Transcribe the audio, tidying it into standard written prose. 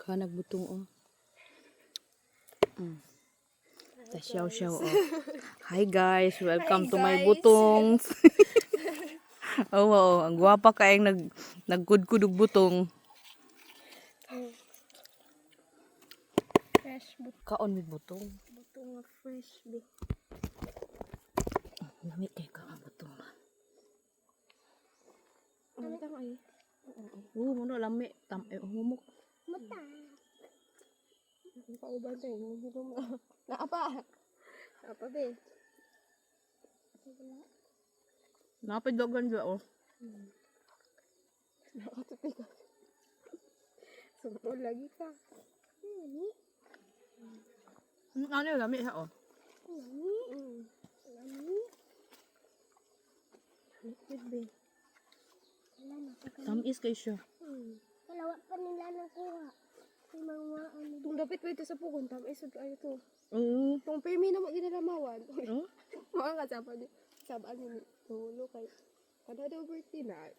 Daghanag butong oh. Ta siyaw oh. Hi guys, welcome to my butong. Oh, wow, ang gwapa kaayong nagkudkudog butong. Fresh Kaon with butong. butong nga fresh be. Lami kay ka ang butong ba. Ano tama ay? Muna lami humok. Mata. Ang pauban tayo, hindi mo naapa. Naapa be. Napay dogan dyan oh. Nakatupi ka. Sumpol lagi ka. Lami. Ano yung lami ha oh. Lami. Lami. Liquid be. Wala na. Tamis kay siya. Kalawa pa nila nakuha. Yung mga ano. Itong dapit ba ito sa pukon? Isod ka ito. Oo. Itong pemi na ginalamawan. Oh? Mga kasama niyo. Sabaan niyo. Tulo kay. Kada daw birthday na.